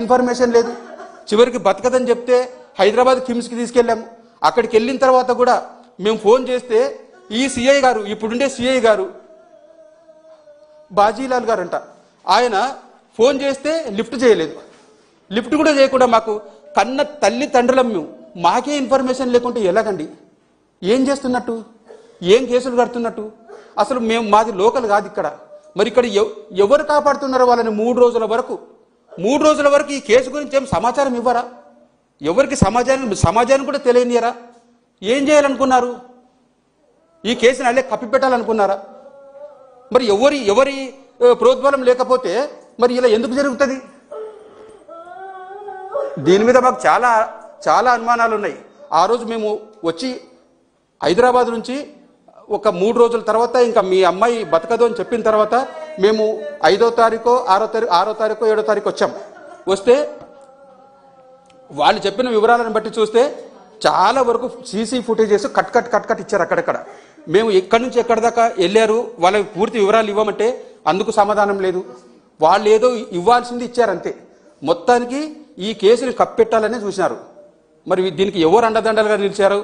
Information లేదు. చివరికి బతకదని చెప్తే హైదరాబాద్ కిమ్స్కి తీసుకెళ్ళాము. అక్కడికి వెళ్ళిన తర్వాత కూడా మేము ఫోన్ చేస్తే ఈ సిఐ గారు, ఇప్పుడుండే సిఐ గారు బాజీలాల్ గారు అంట, ఆయన ఫోన్ చేస్తే లిఫ్ట్ చేయలేదు. లిఫ్ట్ కూడా చేయకుండా మాకు కన్న తల్లి తండ్రులం మేము, మాకే ఇన్ఫర్మేషన్ లేకుంటే ఎలాగండి? ఏం చేస్తున్నట్టు? ఏం కేసులు కడుతున్నట్టు? అసలు మేము మాది లోకల్ కాదు ఇక్కడ. మరి ఇక్కడ ఎవరు కాపాడుతున్నారో వాళ్ళని 3 రోజుల వరకు ఈ కేసు గురించి ఏం సమాచారం ఇవ్వరా? ఎవరికి సమాజాన్ని కూడా తెలియనియరా? ఏం చేయాలనుకున్నారు? ఈ కేసుని అల్లే కప్పిపెట్టాలనుకున్నారా? మరి ఎవరి ప్రోద్బలం లేకపోతే మరి ఇలా ఎందుకు జరుగుతుంది? దీని మీద మాకు చాలా అనుమానాలు ఉన్నాయి. ఆ రోజు మేము వచ్చి హైదరాబాద్ నుంచి ఒక 3 రోజుల తర్వాత ఇంకా మీ అమ్మాయి బతకదు అని చెప్పిన తర్వాత మేము 5వ తారీఖు 6వ తారీఖు 7వ తారీఖు వచ్చాం. వస్తే వాళ్ళు చెప్పిన వివరాలను బట్టి చూస్తే చాలా వరకు సీసీ ఫుటేజెస్ కట్ ఇచ్చారు అక్కడక్కడ. మేము ఎక్కడి నుంచి ఎక్కడి దాకా వెళ్ళారు, వాళ్ళ పూర్తి వివరాలు ఇవ్వమంటే అందుకు సమాధానం లేదు. వాళ్ళు ఏదో ఇవ్వాల్సింది ఇచ్చారంతే. మొత్తానికి ఈ కేసుని కప్పెట్టాలనే చూసినారు. మరి దీనికి ఎవరు అండదండలుగా నిలిచారు,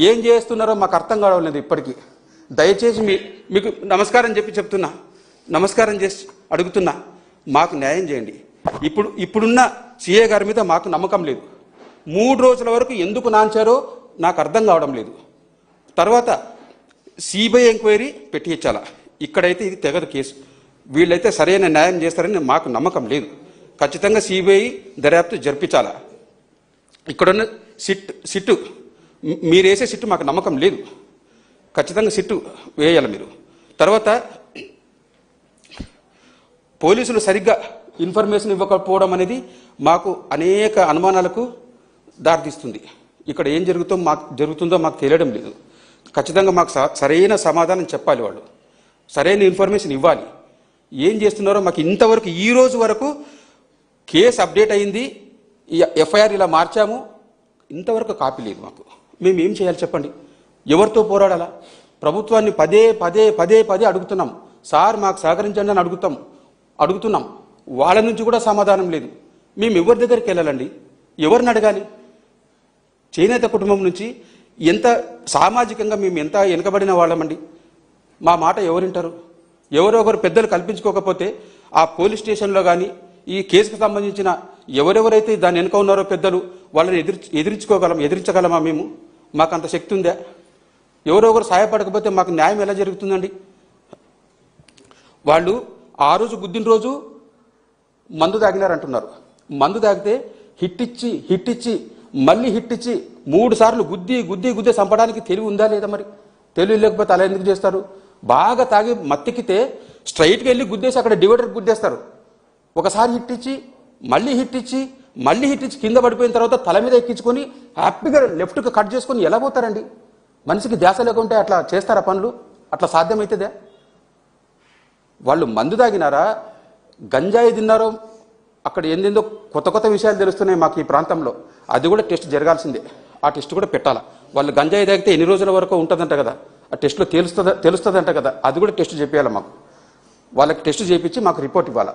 ఏం చేస్తున్నారో మాకు అర్థం కావడం లేదు ఇప్పటికీ. దయచేసి మీకు నమస్కారం చెప్తున్నా, నమస్కారం చేసి అడుగుతున్నా, మాకు న్యాయం చేయండి. ఇప్పుడున్న సిఏ గారి మీద మాకు నమ్మకం లేదు. 3 రోజుల వరకు ఎందుకు నాంచారో నాకు అర్థం కావడం లేదు. తర్వాత సిబిఐ ఎంక్వైరీ పెట్టించాలా? ఇక్కడైతే ఇది తెగదు కేసు. వీళ్ళైతే సరైన న్యాయం చేస్తారని మాకు నమ్మకం లేదు. ఖచ్చితంగా సిబిఐ దర్యాప్తు జరిపించాలా? ఇక్కడున్న సిట్టు మీరు వేసే సిట్టు మాకు నమ్మకం లేదు. ఖచ్చితంగా సిట్టు వేయాలి మీరు. తర్వాత పోలీసులు సరిగ్గా ఇన్ఫర్మేషన్ ఇవ్వకపోవడం అనేది మాకు అనేక అనుమానాలకు దారితీస్తుంది. ఇక్కడ ఏం జరుగుతుందో మాకు తెలియడం లేదు. ఖచ్చితంగా మాకు సరైన సమాధానం చెప్పాలి. వాళ్ళు సరైన ఇన్ఫర్మేషన్ ఇవ్వాలి. ఏం చేస్తున్నారో మాకు ఇంతవరకు ఈ రోజు వరకు కేసు అప్డేట్ అయింది, ఎఫ్ఐఆర్ ఇలా మార్చాము, ఇంతవరకు కాపీ లేదు మాకు. మేము ఏం చేయాలి చెప్పండి? ఎవరితో పోరాడాలా? ప్రభుత్వాన్ని పదే అడుగుతున్నాం. సార్ మాకు సహకరించండి అని అడుగుతున్నాం. వాళ్ళ నుంచి కూడా సమాధానం లేదు. మేము ఎవరి దగ్గరికి వెళ్ళాలండి? ఎవరిని అడగాలి? చేనేత కుటుంబం నుంచి ఎంత సామాజికంగా మేము ఎంత వెనుకబడిన వాళ్ళమండి. మా మాట ఎవరింటారు? ఎవరో ఒకరు పెద్దలు కల్పించుకోకపోతే ఆ పోలీస్ స్టేషన్లో కానీ ఈ కేసుకు సంబంధించిన ఎవరెవరైతే దాని వెనుక ఉన్నారో పెద్దలు, వాళ్ళని ఎదిరించగలమా మేము? మాకు అంత శక్తి ఉందా? ఎవరో ఒకరు సహాయపడకపోతే మాకు న్యాయం ఎలా జరుగుతుందండి? వాళ్ళు ఆ రోజు గుద్దిన రోజు మందు తాగినారంటున్నారు. మందు తాగితే హిట్ ఇచ్చి మళ్ళీ హిట్ ఇచ్చి 3 సార్లు గుద్ది చంపడానికి తెలివి ఉందా లేదా? మరి తెలివి లేకపోతే అలా ఎందుకు చేస్తారు? బాగా తాగి మత్తెక్కితే స్ట్రైట్గా వెళ్ళి గుద్దేసి అక్కడ డివైడర్ గుద్దేస్తారు. ఒకసారి హిట్ ఇచ్చి మళ్ళీ హిట్ ఇచ్చి కింద పడిపోయిన తర్వాత తల మీద ఎక్కించుకొని హ్యాపీగా లెఫ్ట్కి కట్ చేసుకొని ఎలా పోతారండి? మనిషికి ధ్యాస లేకుంటే అట్లా చేస్తారా పనులు? అట్లా సాధ్యమవుతుందా? వాళ్ళు మందు తాగినారా, గంజాయి తిన్నారో, అక్కడ ఏందేందో కొత్త విషయాలు తెలుస్తున్నాయి మాకు ఈ ప్రాంతంలో. అది కూడా టెస్ట్ జరగాల్సిందే. ఆ టెస్ట్ కూడా పెట్టాలా? వాళ్ళు గంజాయి తాగితే ఎన్ని రోజుల వరకు ఉంటుందంట కదా, ఆ టెస్ట్లో తెలుస్తుందంట కదా, అది కూడా టెస్ట్ చేయాలి మాకు. వాళ్ళకి టెస్ట్ చేయించి మాకు రిపోర్ట్ ఇవ్వాలా.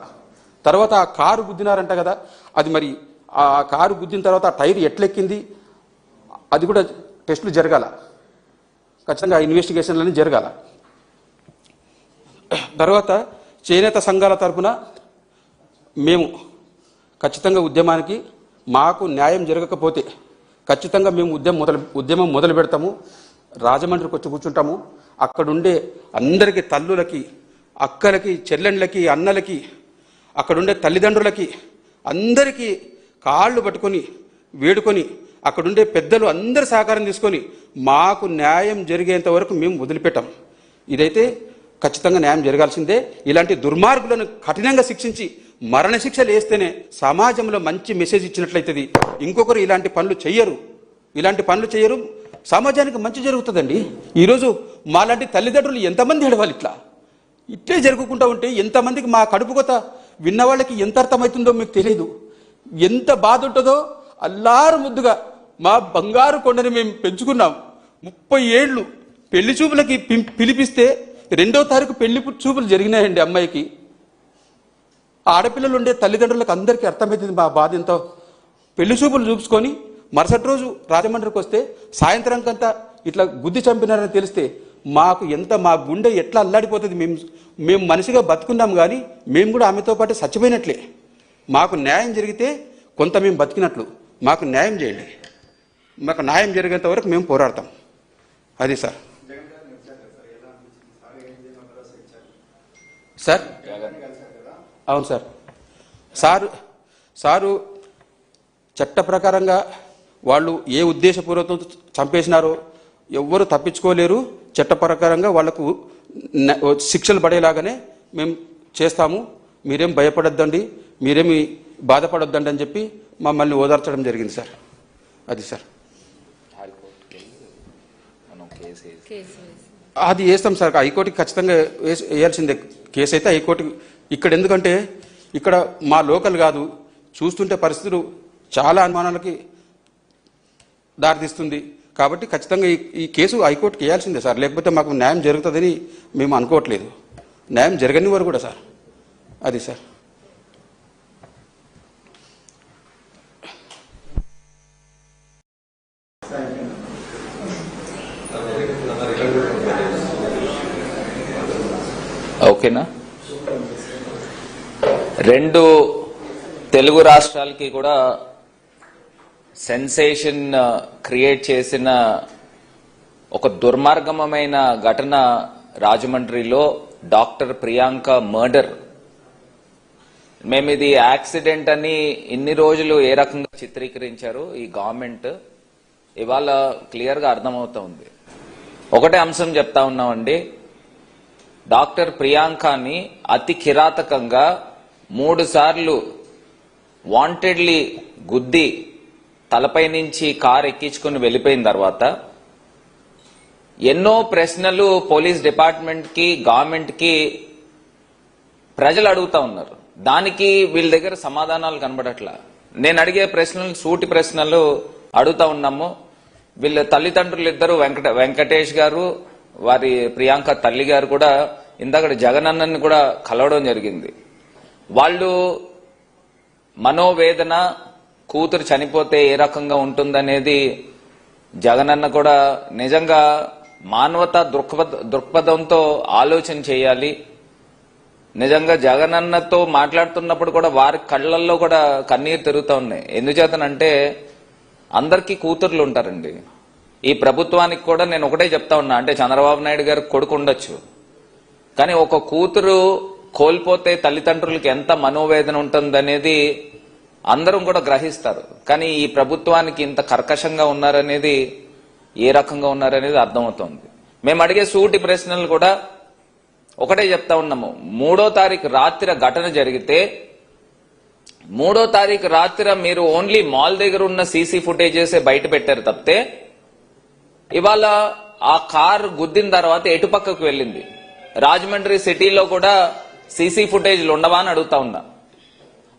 తర్వాత ఆ కారు గుద్దినారంట కదా, అది మరి ఆ కారు గుద్దిన తర్వాత ఆ టైర్ ఎట్లెక్కింది అది కూడా టెస్టులు జరగాల. ఖచ్చితంగా ఇన్వెస్టిగేషన్లన్నీ జరగాల. తర్వాత చేనేత సంఘాల తరఫున మేము ఖచ్చితంగా ఉద్యమానికి, మాకు న్యాయం జరగకపోతే ఖచ్చితంగా మేము ఉద్యమం మొదలు పెడతాము. రాజమండ్రికి వచ్చి కూర్చుంటాము. అక్కడుండే అందరికీ, తల్లులకి, అక్కలకి, చెల్లెండ్లకి, అన్నలకి, అక్కడుండే తల్లిదండ్రులకి అందరికీ కాళ్ళు పట్టుకొని వేడుకొని, అక్కడుండే పెద్దలు అందరి సహకారం తీసుకొని మాకు న్యాయం జరిగేంత వరకు మేము వదిలిపెట్టాం. ఇదైతే ఖచ్చితంగా న్యాయం జరగాల్సిందే. ఇలాంటి దుర్మార్గులను కఠినంగా శిక్షించి మరణశిక్షలు వేస్తేనే సమాజంలో మంచి మెసేజ్ ఇచ్చినట్లయితుంది. ఇంకొకరు ఇలాంటి పనులు చేయరు, సమాజానికి మంచి జరుగుతుందండి. ఈరోజు మాలాంటి తల్లిదండ్రులు ఎంతమంది ఏడవాలి? ఇట్లే జరుగుకుంటూ ఉంటే ఎంతమందికి మా కడుపు కొత్త విన్న వాళ్ళకి ఎంత అర్థమవుతుందో మీకు తెలియదు. ఎంత బాధ ఉంటుందో. అల్లారు ముద్దుగా మా బంగారు కొండని మేము పెంచుకున్నాం. 30 ఏళ్ళు పెళ్లి చూపులకి పిలిపిస్తే 2వ తారీఖు పెళ్లి చూపులు జరిగినాయండి అమ్మాయికి. ఆడపిల్లలు ఉండే తల్లిదండ్రులకు అందరికీ అర్థమవుతుంది మా బాధ ఎంతో. పెళ్లి చూపులు చూసుకొని మరుసటి రోజు రాజమండ్రికి వస్తే సాయంత్రంకంతా ఇట్లా గుద్ది చంపినారని తెలిస్తే మా గుండె ఎట్లా అల్లాడిపోతుంది. మేము మనిషిగా బతుకున్నాం కానీ మేము కూడా ఆమెతో పాటు చచ్చిపోయినట్లే. మాకు న్యాయం జరిగితే కొంత మేము బతికినట్లు. మాకు న్యాయం చేయండి. మాకు న్యాయం జరిగేంత వరకు మేము పోరాడతాం. అది సార్. సార్ అవును సార్. సారు చట్ట ప్రకారంగా వాళ్ళు ఏ ఉద్దేశపూర్వకంతో చంపేసినారో ఎవ్వరు తప్పించుకోలేరు. చట్ట ప్రకారంగా వాళ్లకు శిక్షలు పడేలాగానే మేము చేస్తాము. మీరేం భయపడొద్దండి, మీరేమి బాధపడొద్దండి అని చెప్పి మమ్మల్ని ఓదార్చడం జరిగింది సార్. అది సార్. అది వేస్తాం సార్. హైకోర్టుకి ఖచ్చితంగా వేయాల్సిందే కేసు అయితే హైకోర్టు. ఇక్కడ ఎందుకంటే ఇక్కడ మా లోకల్ కాదు, చూస్తుంటే పరిస్థితులు చాలా అనుమానాలకి దారితీస్తుంది. కాబట్టి ఖచ్చితంగా ఈ కేసు హైకోర్టుకి వేయాల్సిందే సార్. లేకపోతే మాకు న్యాయం జరుగుతుందని మేము అనుకోవట్లేదు. న్యాయం జరగని వారు కూడా సార్. అది సార్. ఓకేనా? రెండు తెలుగు రాష్ట్రాలకి కూడా సెన్సేషన్ క్రియేట్ చేసిన ఒక దుర్మార్గమైన ఘటన రాజమండ్రిలో డాక్టర్ ప్రియాంక మర్డర్. మేము ఇది యాక్సిడెంట్ అని ఇన్ని రోజులు ఏ రకంగా చిత్రీకరించారు ఈ గవర్నమెంట్, ఇవాళ క్లియర్ గా అర్థమవుతోంది. ఒకటే అంశం చెప్తా ఉన్నామండి, డాక్టర్ ప్రియాంకని అతి కిరాతకంగా 3 సార్లు వాంటెడ్లీ గుద్ది తలపై నుంచి కారు ఎక్కించుకుని వెళ్లిపోయిన తర్వాత ఎన్నో ప్రశ్నలు పోలీస్ డిపార్ట్మెంట్ కి గవర్నమెంట్ కి ప్రజలు అడుగుతా ఉన్నారు. దానికి వీళ్ళ దగ్గర సమాధానాలు కనబడట్లా. నేను అడిగే ప్రశ్నలు సూటి ప్రశ్నలు అడుగుతా ఉన్నాము. వీళ్ళ తల్లిదండ్రులు ఇద్దరు వెంకటేష్ గారు, వారి ప్రియాంక తల్లి గారు కూడా ఇందాక జగనన్నని కూడా కలవడం జరిగింది. వాళ్ళు మనోవేదన, కూతురు చనిపోతే ఏ రకంగా ఉంటుందనేది జగనన్న కూడా నిజంగా మానవతా దృక్పథంతో ఆలోచన చేయాలి. నిజంగా జగనన్నతో మాట్లాడుతున్నప్పుడు కూడా వారి కళ్ళల్లో కూడా కన్నీరు తిరుగుతూ ఉన్నాయి. ఎందుచేతనంటే అందరికీ కూతుర్లు ఉంటారండి. ఈ ప్రభుత్వానికి కూడా నేను ఒకటే చెప్తా ఉన్నా, అంటే చంద్రబాబు నాయుడు గారికి కొడుకు ఉండొచ్చు, కానీ ఒక కూతురు కోల్పోతే తల్లిదండ్రులకి ఎంత మనోవేదన ఉంటుందనేది అందరం కూడా గ్రహిస్తారు. కానీ ఈ ప్రభుత్వానికి ఇంత కర్కశంగా ఉన్నారనేది, ఏ రకంగా ఉన్నారనేది అర్థమవుతోంది. మేము అడిగే సూటి ప్రశ్నలు కూడా ఒకటే చెప్తా ఉన్నాము. 3వ తారీఖు రాత్రి ఘటన జరిగితే 3వ తారీఖు రాత్రి మీరు ఓన్లీ మాల్ దగ్గర ఉన్న సీసీ ఫుటేజెస్ బయట పెట్టారు తప్పితే ఇవాళ ఆ కారు గుద్దిన తర్వాత ఎటు పక్కకు వెళ్ళింది, రాజమండ్రి సిటీలో కూడా సీసీ ఫుటేజ్లు ఉండవా అని అడుగుతా ఉన్నా.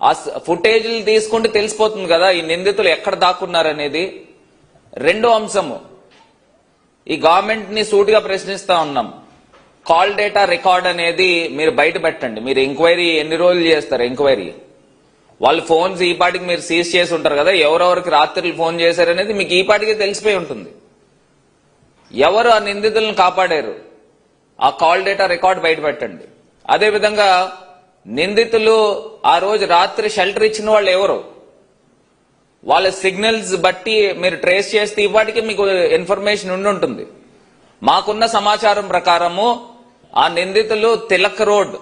ఆ ఫుటేజ్లు తీసుకుంటే తెలిసిపోతుంది కదా ఈ నిందితులు ఎక్కడ దాక్కున్నారనేది. రెండో అంశము, ఈ గవర్నమెంట్ ని సూటిగా ప్రశ్నిస్తా ఉన్నాం. కాల్ డేటా రికార్డ్ అనేది మీరు బయట పెట్టండి. మీరు ఎంక్వైరీ ఎన్ని రోజులు చేస్తారు? ఎంక్వైరీ వాళ్ళు ఫోన్స్ ఈ పాటికి మీరు సీజ్ చేసి ఉంటారు కదా, ఎవరెవరికి రాత్రులు ఫోన్ చేశారనేది మీకు ఈ పాటికి తెలిసిపోయి ఉంటుంది. ఎవరు ఆ నిందితులను కాపాడారు, ఆ కాల్ డేటా రికార్డ్ బయట పెట్టండి. అదేవిధంగా నిందితులు ఆ రోజు రాత్రి షెల్టర్ ఇచ్చిన వాళ్ళు ఎవరు, వాళ్ళ సిగ్నల్స్ బట్టి మీరు ట్రేస్ చేస్తే ఇవాటికి మీకు ఇన్ఫర్మేషన్ ఉండి ఉంటుంది. మాకున్న సమాచారం ప్రకారము ఆ నిందితులు తిలక్ రోడ్